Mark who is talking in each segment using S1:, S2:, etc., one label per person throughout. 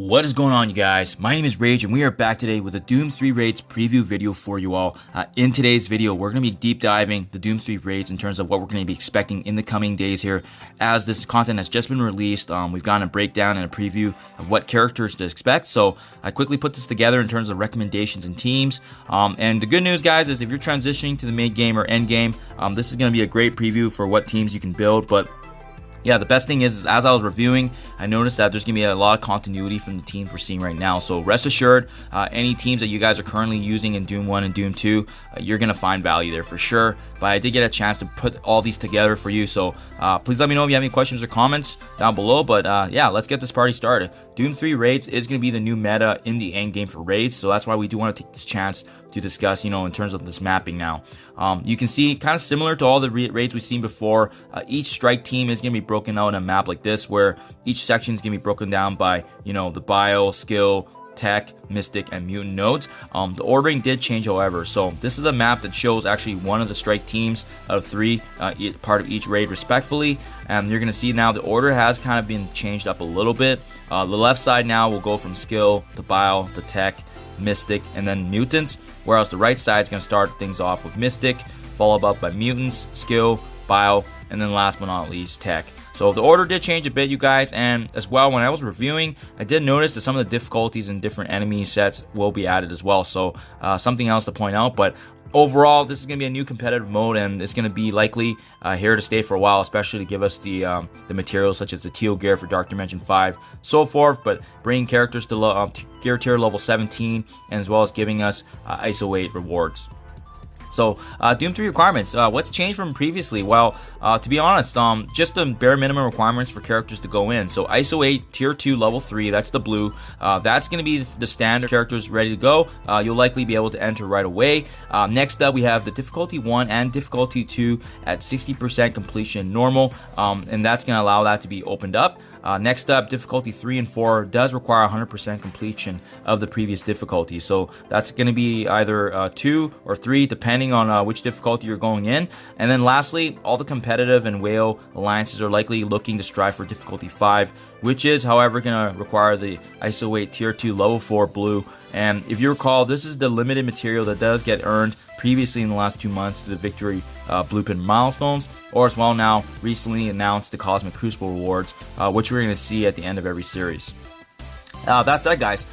S1: What is going on, you guys? My name is Rage and we are back today with a Doom 3 Raids preview video for you all. In today's video, we're going to be deep diving the Doom 3 Raids in terms of what we're going to be expecting in the coming days here. As this content has just been released, we've gotten a breakdown and a preview of what characters to expect. So I quickly put this together in terms of recommendations and teams. And the good news, guys, is if you're transitioning to the mid game or end game, this is going to be a great preview for what teams you can build. But yeah, the best thing is as I was reviewing, I noticed that there's going to be a lot of continuity from the teams we're seeing right now. So rest assured, any teams that you guys are currently using in Doom 1 and Doom 2, you're going to find value there for sure. But I did get a chance to put all these together for you. So please let me know if you have any questions or comments down below. But yeah, let's get this party started. Doom 3 Raids is going to be the new meta in the end game for Raids. So that's why we do want to take this chance to discuss, in terms of this mapping now. You can see kind of similar to all the raids we've seen before, each strike team is going to be broken out in a map like this, where each section is going to be broken down by, the bio, skill, tech, mystic, and mutant nodes. The ordering did change, however. So this is a map that shows actually one of the strike teams out of three, part of each raid respectfully. And you're going to see now the order has kind of been changed up a little bit. The left side now will go from skill to bio to tech, mystic, and then mutants, whereas the right side is going to start things off with mystic, followed up by mutants, skill, bio, and then last but not least tech. So the order did change a bit, you guys, and as well, when I was reviewing, I did notice that some of the difficulties in different enemy sets will be added as well. So something else to point out. But overall, this is going to be a new competitive mode, and it's going to be likely here to stay for a while, especially to give us the materials such as the Teal gear for Dark Dimension 5, so forth, but bringing characters to gear tier level 17, and as well as giving us ISO 8 rewards. So, Doom 3 requirements. What's changed from previously? Well, to be honest, just the bare minimum requirements for characters to go in. So, ISO 8, Tier 2, Level 3, that's the blue. That's going to be the standard characters ready to go. You'll likely be able to enter right away. Next up, we have the difficulty 1 and difficulty 2 at 60% completion normal, and that's going to allow that to be opened up. Next up, difficulty 3 and 4 does require 100% completion of the previous difficulty. So that's going to be either 2 or 3, depending on which difficulty you're going in. And then lastly, all the competitive and whale alliances are likely looking to strive for difficulty 5, which is, however, going to require the ISO 8 Tier 2 Level 4 blue. And if you recall, this is the limited material that does get earned previously in the last 2 months to the victory blueprint milestones, or as well now recently announced the Cosmic Crucible rewards, which we're going to see at the end of every series. That said, guys,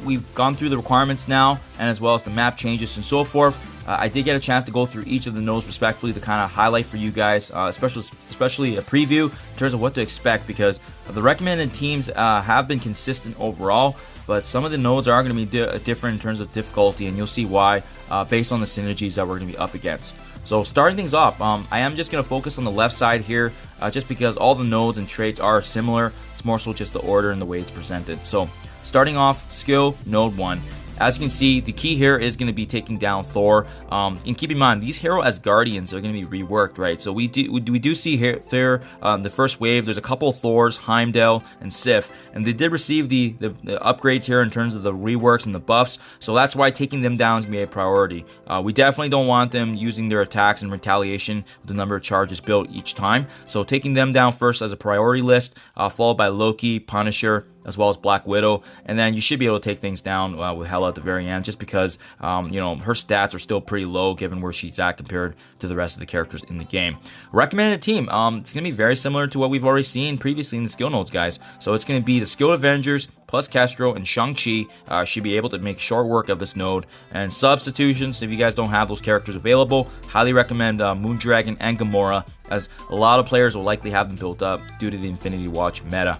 S1: we've gone through the requirements now, and as well as the map changes and so forth. I did get a chance to go through each of the nodes respectfully to kind of highlight for you guys, especially a preview in terms of what to expect, because the recommended teams have been consistent overall, but some of the nodes are going to be different in terms of difficulty, and you'll see why based on the synergies that we're going to be up against. So starting things off, I am just going to focus on the left side here, just because all the nodes and traits are similar. It's more so just the order and the way it's presented. So starting off, skill, node 1. As you can see, the key here is going to be taking down Thor. And keep in mind, these hero Asgardians are going to be reworked, right? So we do see here the first wave. There's a couple of Thors, Heimdall, and Sif, and they did receive the upgrades here in terms of the reworks and the buffs. So that's why taking them down is going to be a priority. We definitely don't want them using their attacks and retaliation with the number of charges built each time. So taking them down first as a priority list, followed by Loki, Punisher, as well as Black Widow, and then you should be able to take things down with Hela at the very end, just because her stats are still pretty low given where she's at compared to the rest of the characters in the game. Recommended team, it's going to be very similar to what we've already seen previously in the skill nodes, guys. So it's going to be the skilled Avengers plus Kestro and Shang-Chi should be able to make short work of this node. And substitutions, if you guys don't have those characters available, highly recommend Moondragon and Gamora, as a lot of players will likely have them built up due to the Infinity Watch meta.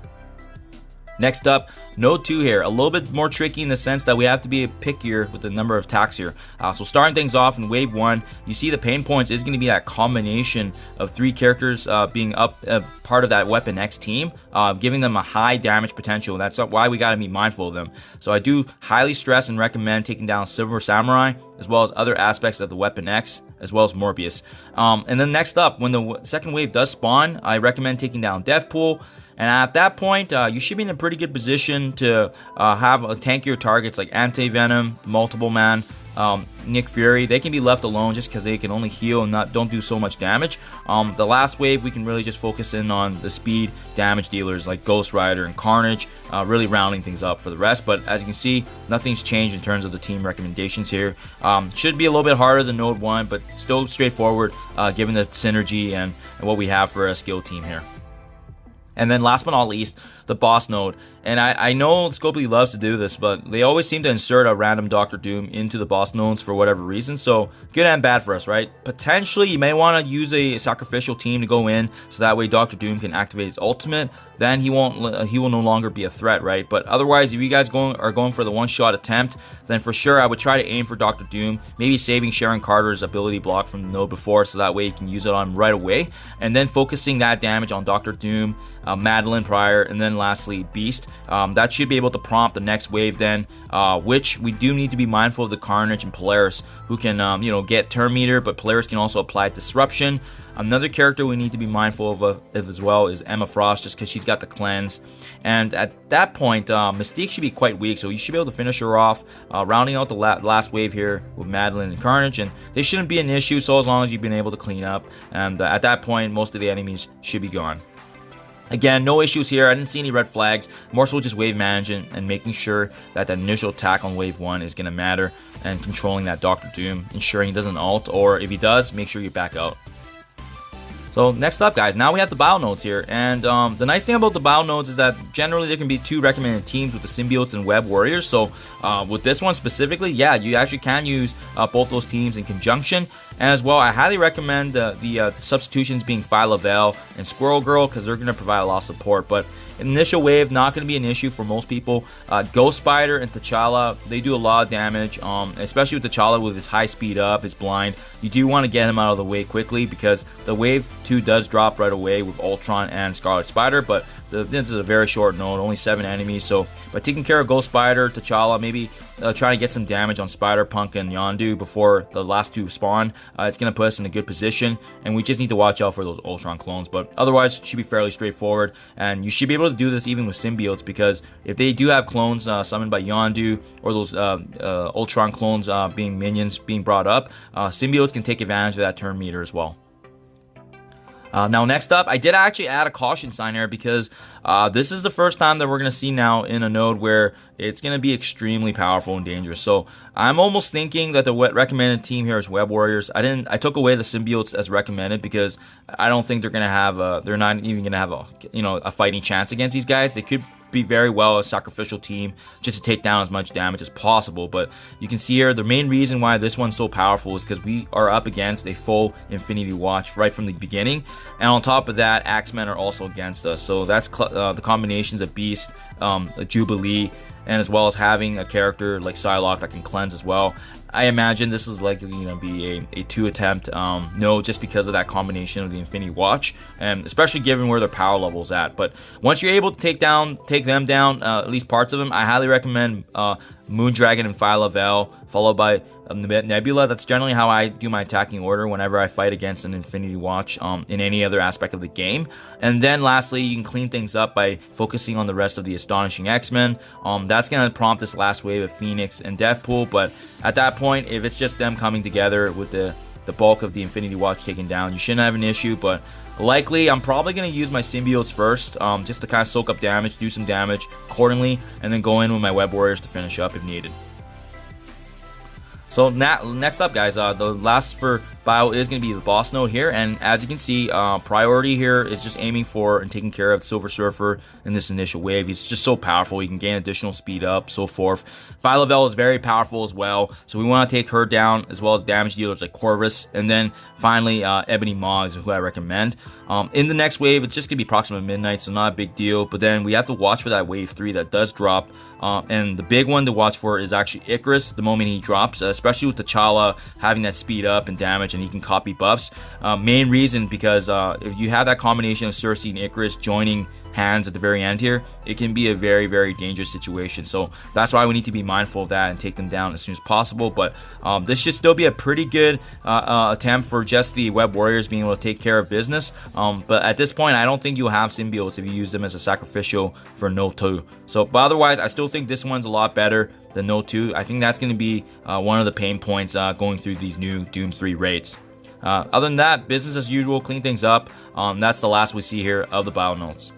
S1: Next up, Node 2 here, a little bit more tricky in the sense that we have to be pickier with the number of attacks here. So starting things off in Wave 1, you see the pain points is going to be that combination of 3 characters being part of that Weapon X team, giving them a high damage potential. That's why we got to be mindful of them. So I do highly stress and recommend taking down Silver Samurai, as well as other aspects of the Weapon X, as well as Morbius. And then next up, when the second wave does spawn, I recommend taking down Deathpool. And at that point, you should be in a pretty good position to have tankier targets like Anti-Venom, Multiple Man, Nick Fury, they can be left alone just because they can only heal and don't do so much damage. The last wave, we can really just focus in on the speed damage dealers like Ghost Rider and Carnage, really rounding things up for the rest. But as you can see, nothing's changed in terms of the team recommendations here. Should be a little bit harder than Node 1, but still straightforward given the synergy and what we have for a skill team here. And then last but not least, the boss node. And I know Scopely loves to do this, but they always seem to insert a random Doctor Doom into the boss nodes for whatever reason. So good and bad for us, right? Potentially, you may want to use a sacrificial team to go in, so that way Doctor Doom can activate his ultimate. Then he will no longer be a threat, right? But otherwise, if you guys are going for the one-shot attempt, then for sure I would try to aim for Doctor Doom, maybe saving Sharon Carter's ability block from the node before, so that way you can use it on him right away, and then focusing that damage on Doctor Doom, Madeline prior, and then lastly Beast. That should be able to prompt the next wave then, which we do need to be mindful of the Carnage and Polaris, who can get turn meter, but Polaris can also apply disruption. Another character we need to be mindful of as well is Emma Frost, just because she's got the cleanse. And at that point, Mystique should be quite weak, so you should be able to finish her off, rounding out the last wave here with Madeline and Carnage, and they shouldn't be an issue, so as long as you've been able to clean up. And at that point, most of the enemies should be gone. Again, no issues here. I didn't see any red flags. More so just wave management and making sure that the initial attack on wave 1 is going to matter, and controlling that Doctor Doom, ensuring he doesn't ult, or if he does, make sure you back out. So next up, guys, now we have the bio nodes here, and the nice thing about the bio nodes is that generally there can be 2 recommended teams with the symbiotes and web warriors. So with this one specifically, yeah, you actually can use both those teams in conjunction. And as well, I highly recommend the substitutions being Phyla-Vell and Squirrel Girl, because they're going to provide a lot of support. But initial wave, not going to be an issue for most people. Ghost Spider and T'Challa, they do a lot of damage, especially with T'Challa with his high speed up, his blind. You do want to get him out of the way quickly, because the wave 2 does drop right away with Ultron and Scarlet Spider, but this is a very short node, only 7 enemies. So by taking care of Ghost Spider, T'Challa, maybe trying to get some damage on Spider-Punk and Yondu before the last 2 spawn, it's going to put us in a good position, and we just need to watch out for those Ultron clones. But otherwise, it should be fairly straightforward, and you should be able to do this even with symbiotes, because if they do have clones summoned by Yondu, or those Ultron clones being minions being brought up, symbiotes can take advantage of that turn meter as well. Now next up, I did actually add a caution sign here, because this is the first time that we're going to see now in a node where it's going to be extremely powerful and dangerous. So I'm almost thinking that the recommended team here is Web Warriors. I took away the symbiotes as recommended, because I don't think they're going to have they're not even going to have a fighting chance against these guys. They could be very well a sacrificial team just to take down as much damage as possible. But you can see here the main reason why this one's so powerful is because we are up against a full Infinity Watch right from the beginning, and on top of that, Axemen are also against us. So that's the combinations of Beast, Jubilee, and as well as having a character like Psylocke that can cleanse as well. I imagine this is likely going to be a 2 attempt node, just because of that combination of the Infinity Watch, and especially given where their power level is at. But once you're able to take them down, at least parts of them, I highly recommend Moondragon and Phyla-Vell, followed by Nebula. That's generally how I do my attacking order whenever I fight against an Infinity Watch in any other aspect of the game. And then lastly, you can clean things up by focusing on the rest of the Astonishing X-Men. That's going to prompt this last wave of Phoenix and Deathpool, but at that point, if it's just them coming together with the bulk of the Infinity Watch taken down, you shouldn't have an issue. But likely, I'm probably going to use my symbiotes first, just to kind of soak up damage, do some damage accordingly, and then go in with my Web Warriors to finish up if needed. So next up, guys, the last for bio is going to be the boss node here, and as you can see, priority here is just aiming for and taking care of Silver Surfer in this initial wave. He's just so powerful. He can gain additional speed up, so forth. Phyla-Vell is very powerful as well, so we want to take her down, as well as damage dealers like Corvus, and then finally Ebony Maw is who I recommend. In the next wave, it's just going to be approximately midnight, so not a big deal, but then we have to watch for that wave 3 that does drop, and the big one to watch for is actually Icarus the moment he drops, especially with T'Challa having that speed up and damage, and he can copy buffs. Main reason, because if you have that combination of Cersei and Icarus joining hands at the very end here, it can be a very, very dangerous situation. So that's why we need to be mindful of that and take them down as soon as possible. But this should still be a pretty good attempt for just the Web Warriors being able to take care of business. But at this point, I don't think you'll have symbiotes if you use them as a sacrificial for no 2. So, but otherwise, I still think this one's a lot better. the Node 2. I think that's going to be one of the pain points going through these new Doom 3 raids. Other than that, business as usual, clean things up. That's the last we see here of the bio nodes.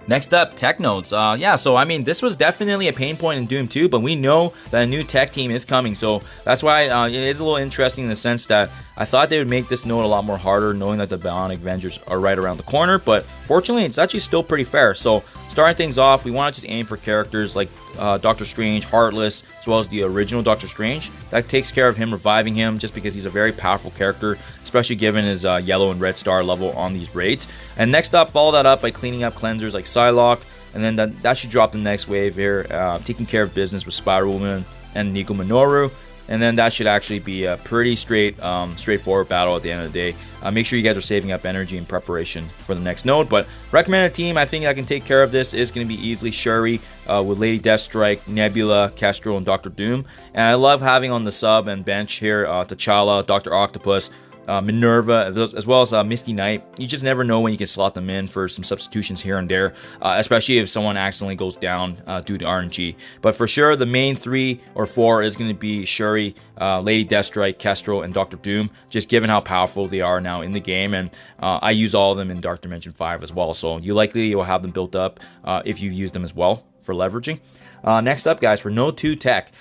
S1: Next up, tech nodes. Yeah, so I mean, this was definitely a pain point in Doom 2, but we know that a new tech team is coming, so that's why it is a little interesting in the sense that I thought they would make this node a lot more harder, knowing that the Bionic Avengers are right around the corner, but fortunately, it's actually still pretty fair. So starting things off, we want to just aim for characters like Doctor Strange, Heartless, as well as the original Doctor Strange. That takes care of him reviving him, just because he's a very powerful character, especially given his yellow and red star level on these raids. And next up, follow that up by cleaning up cleansers like Psylocke, and then that should drop the next wave here, taking care of business with Spider-Woman and Nico Minoru. And then that should actually be a pretty straightforward battle at the end of the day. Make sure you guys are saving up energy in preparation for the next node. But recommended team, I think I can take care of this, is going to be easily Shuri with Lady Deathstrike, Nebula, Kestrel, and Doctor Doom. And I love having on the sub and bench here T'Challa, Dr. Octopus, Minerva, as well as Misty Knight. You just never know when you can slot them in for some substitutions here and there, especially if someone accidentally goes down due to RNG. But for sure, the main 3 or 4 is going to be Shuri, Lady Deathstrike, Kestrel, and Doctor Doom, just given how powerful they are now in the game. And I use all of them in Dark Dimension 5 as well, so you likely will have them built up if you use them as well for leveraging. Next up, guys, for Node 2 tech.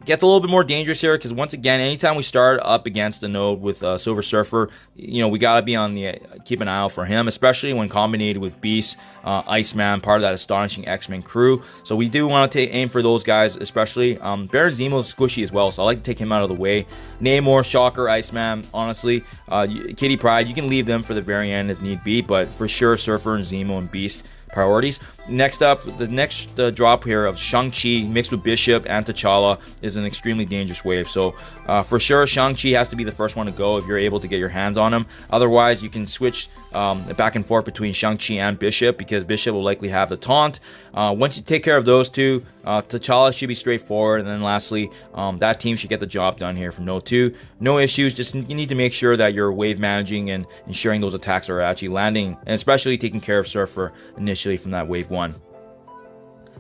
S1: Gets a little bit more dangerous here because, once again, anytime we start up against a node with Silver Surfer, we got to be on the keep an eye out for him, especially when combined with Beast, Iceman, part of that astonishing X-Men crew. So we do want to aim for those guys, especially. Baron Zemo is squishy as well, so I like to take him out of the way. Namor, Shocker, Iceman, honestly, Kitty Pryde, you can leave them for the very end if need be, but for sure, Surfer and Zemo and Beast priorities. Next up, the next drop here of Shang-Chi mixed with Bishop and T'Challa is an extremely dangerous wave. So for sure, Shang-Chi has to be the first one to go if you're able to get your hands on him. Otherwise, you can switch back and forth between Shang-Chi and Bishop, because Bishop will likely have the taunt. Once you take care of those two, T'Challa should be straightforward. And then lastly, that team should get the job done here from Node 2. No issues, just you need to make sure that you're wave managing and ensuring those attacks are actually landing, and especially taking care of Surfer initially from that wave 1.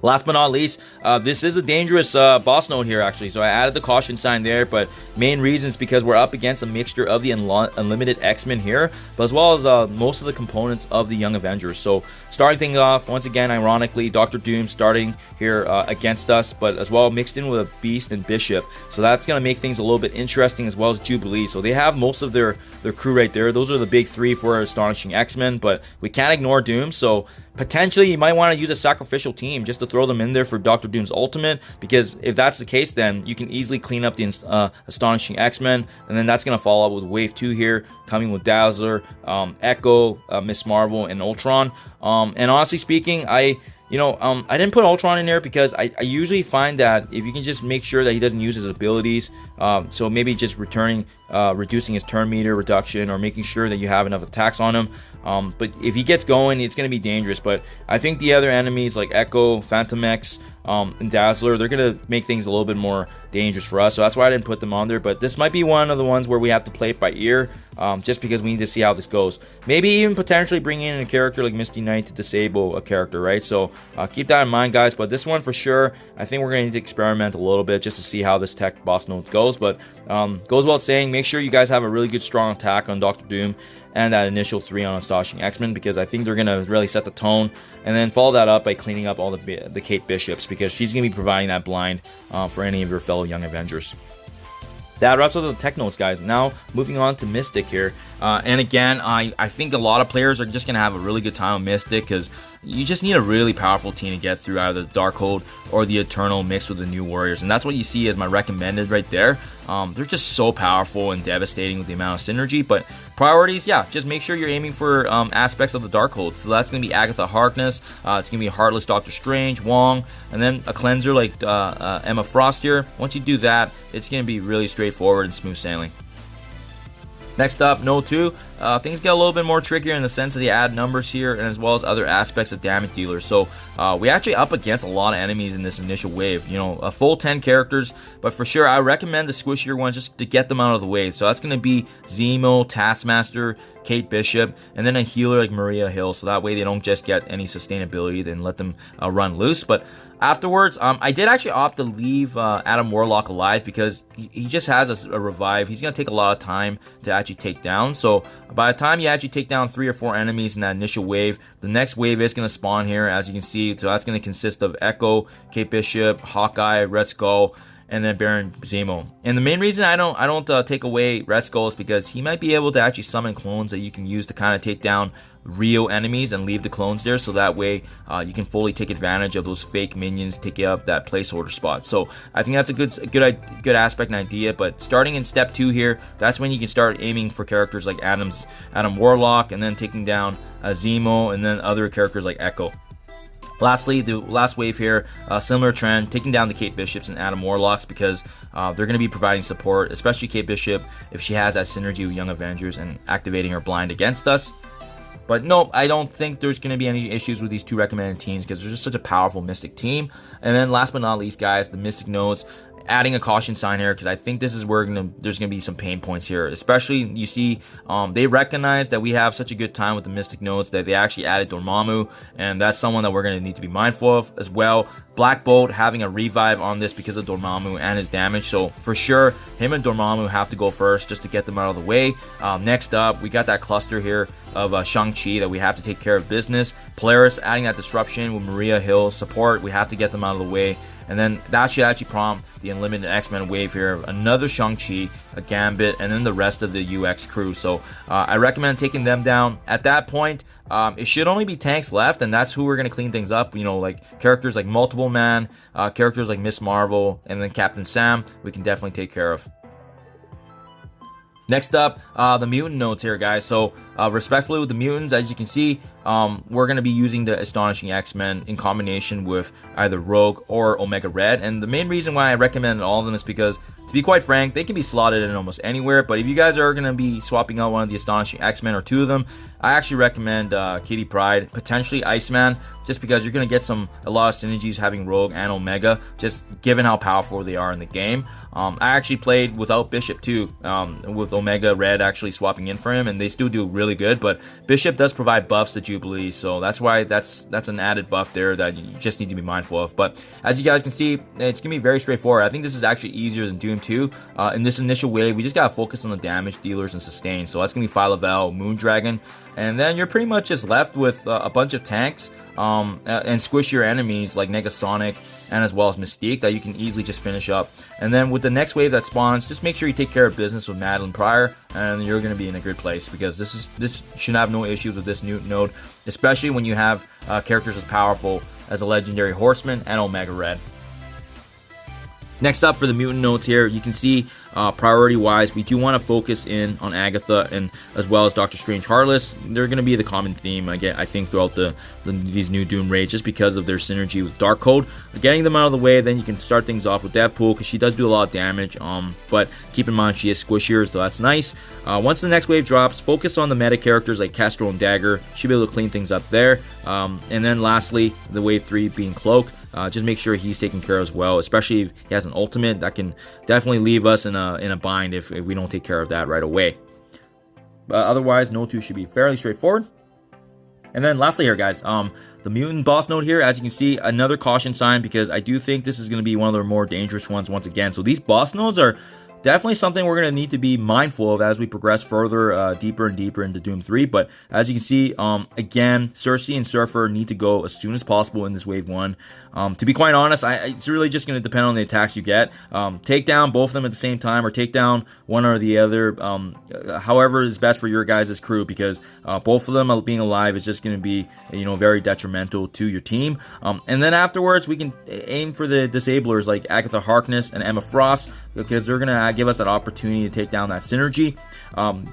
S1: Last but not least, this is a dangerous boss node here, actually. So I added the caution sign there, but main reason is because we're up against a mixture of the Unlimited X-Men here, but as well as most of the components of the Young Avengers. So starting things off, once again, ironically, Doctor Doom starting here against us, but as well mixed in with a Beast and Bishop. So that's going to make things a little bit interesting, as well as Jubilee. So they have most of their crew right there. Those are the big 3 for Astonishing X-Men, but we can't ignore Doom. So potentially you might want to use a sacrificial team just to throw them in there for Doctor Doom's ultimate, because if that's the case, then you can easily clean up the Astonishing X-Men, and then that's going to follow up with Wave 2 here, coming with Dazzler, Echo, Miss Marvel, and Ultron. And honestly speaking, I didn't put Ultron in there because I usually find that if you can just make sure that he doesn't use his abilities, so maybe just reducing his turn meter reduction, or making sure that you have enough attacks on him. But if he gets going, it's going to be dangerous. But I think the other enemies like Echo, Phantom X, and Dazzler, they're going to make things a little bit more dangerous for us. So that's why I didn't put them on there. But this might be one of the ones where we have to play it by ear, just because we need to see how this goes. Maybe even potentially bring in a character like Misty Knight to disable a character, right? So keep that in mind, guys. But this one for sure, I think we're going to need to experiment a little bit just to see how this tech boss node goes. But goes without saying, make sure you guys have a really good strong attack on Doctor Doom and that initial 3 on Astonishing X-Men, because I think they're going to really set the tone. And then follow that up by cleaning up all the Kate Bishops, because she's going to be providing that blind for any of your fellow Young Avengers. That wraps up the tech notes, guys. Now moving on to Mystic here, and again, I think a lot of players are just gonna have a really good time with Mystic, because you just need a really powerful team to get through either the Darkhold or the Eternal mixed with the New Warriors, and that's what you see as my recommended right there. They're just so powerful and devastating with the amount of synergy. But priorities, yeah, just make sure you're aiming for aspects of the Darkhold. So that's going to be Agatha Harkness, it's going to be Heartless Doctor Strange, Wong, and then a cleanser like Emma Frost here. Once you do that, it's going to be really straightforward and smooth sailing. Next up, Node 2. Things get a little bit more trickier in the sense that they add numbers here, and as well as other aspects of damage dealers. So we actually up against a lot of enemies in this initial wave. A full 10 characters, but for sure I recommend the squishier ones just to get them out of the way. So that's going to be Zemo, Taskmaster, Kate Bishop, and then a healer like Maria Hill, so that way they don't just get any sustainability, then let them run loose. But Afterwards, I did actually opt to leave Adam Warlock alive because he just has a revive. He's going to take a lot of time to actually take down. So by the time you actually take down 3 or 4 enemies in that initial wave, the next wave is going to spawn here, as you can see. So that's going to consist of Echo, Kate Bishop, Hawkeye, Red Skull, and then Baron Zemo. And the main reason I don't take away Red Skull is because he might be able to actually summon clones that you can use to kind of take down real enemies and leave the clones there, so that way you can fully take advantage of those fake minions taking up that placeholder spot. So I think that's a good aspect and idea. But starting in step 2 here, that's when you can start aiming for characters like Adam Warlock, and then taking down Zemo, and then other characters like Echo. Lastly, the last wave here, similar trend, taking down the Kate Bishops and Adam Warlocks, because they're going to be providing support, especially Kate Bishop if she has that synergy with Young Avengers and activating her blind against us. But no, I don't think there's going to be any issues with these 2 recommended teams, because they're just such a powerful Mystic team. And then last but not least, guys, the Mystic Nodes. Adding a caution sign here, because I think this is where there's going to be some pain points here. Especially, you see, they recognize that we have such a good time with the Mystic Nodes that they actually added Dormammu, and that's someone that we're going to need to be mindful of as well. Black Bolt having a revive on this because of Dormammu and his damage, so for sure, him and Dormammu have to go first just to get them out of the way. Next up, we got that cluster here of Shang-Chi that we have to take care of business. Polaris adding that disruption with Maria Hill support, we have to get them out of the way. And then that should actually prompt the Unlimited X-Men wave here. Another Shang-Chi, a Gambit, and then the rest of the UX crew. So I recommend taking them down. At that point, it should only be tanks left, and that's who we're going to clean things up. You know, like characters like Multiple Man, characters like Miss Marvel, and then Captain Sam, we can definitely take care of. Next up, the mutant nodes here, guys. So respectfully with the mutants, as you can see, we're going to be using the Astonishing X-Men in combination with either Rogue or Omega Red. And the main reason why I recommend all of them is because, to be quite frank, they can be slotted in almost anywhere. But if you guys are going to be swapping out one of the Astonishing X-Men or 2 of them, I actually recommend Kitty Pryde, potentially Iceman, just because you're going to get a lot of synergies having Rogue and Omega, just given how powerful they are in the game. I actually played without Bishop too, with Omega Red actually swapping in for him, and they still do really good. But Bishop does provide buffs to Jubilee, so that's why that's an added buff there that you just need to be mindful of. But as you guys can see, it's gonna be very straightforward. I think this is actually easier than Doom 2. In this initial wave, we just gotta focus on the damage dealers and sustain. So that's gonna be Phyla-Vell, Moondragon, and then you're pretty much just left with a bunch of tanks and squish your enemies like Negasonic and as well as Mystique that you can easily just finish up. And then with the next wave that spawns, just make sure you take care of business with Madeline Pryor, and you're going to be in a good place, because this should have no issues with this Mutant Node, especially when you have characters as powerful as a Legendary Horseman and Omega Red. Next up for the mutant nodes here, you can see priority wise, we do want to focus in on Agatha and as well as Doctor Strange Heartless. They're going to be the common theme I think throughout these new Doom raids, just because of their synergy with Darkhold. Getting them out of the way, then you can start things off with Deadpool, because she does do a lot of damage, but keep in mind she is squishier, so that's nice. Once the next wave drops, focus on the meta characters like Castro and Dagger. Should be able to clean things up there. And then lastly, the wave 3 being Cloak. Just make sure he's taken care of as well, especially if he has an ultimate that can definitely leave us in a bind if we don't take care of that right away. But otherwise, no 2 should be fairly straightforward. And then lastly here, guys, the mutant boss node here, as you can see, another caution sign, because I do think this is going to be one of the more dangerous ones once again. So these boss nodes are definitely something we're going to need to be mindful of as we progress further, deeper and deeper into Doom 3. But as you can see, again, Cersei and Surfer need to go as soon as possible in this Wave 1. To be quite honest, it's really just going to depend on the attacks you get. Take down both of them at the same time, or take down one or the other, however is best for your guys' crew, because both of them being alive is just going to be, very detrimental to your team. And then afterwards, we can aim for the disablers like Agatha Harkness and Emma Frost, because they're going to give us that opportunity to take down that synergy.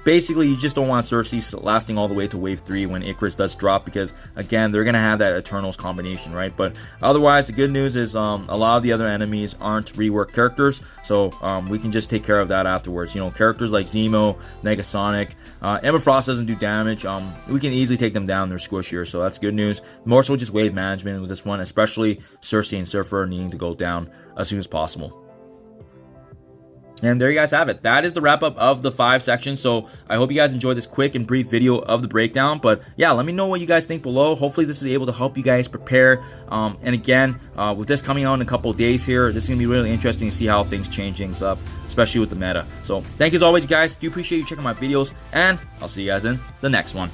S1: Basically, you just don't want Cersei lasting all the way to Wave 3 when Icarus does drop, because, again, they're going to have that Eternals combination, right? But otherwise, the good news is a lot of the other enemies aren't reworked characters, so we can just take care of that afterwards. Characters like Zemo, Negasonic, Emma Frost doesn't do damage. We can easily take them down. They're squishier, so that's good news. More so just wave management with this one, especially Cersei and Surfer needing to go down as soon as possible. And there you guys have it. That is the wrap up of the 5 sections. So I hope you guys enjoyed this quick and brief video of the breakdown. But yeah, let me know what you guys think below. Hopefully this is able to help you guys prepare. And again, with this coming out in a couple of days here, this is going to be really interesting to see how things change things up, especially with the meta. So thank you as always, guys. Do appreciate you checking my videos, and I'll see you guys in the next one.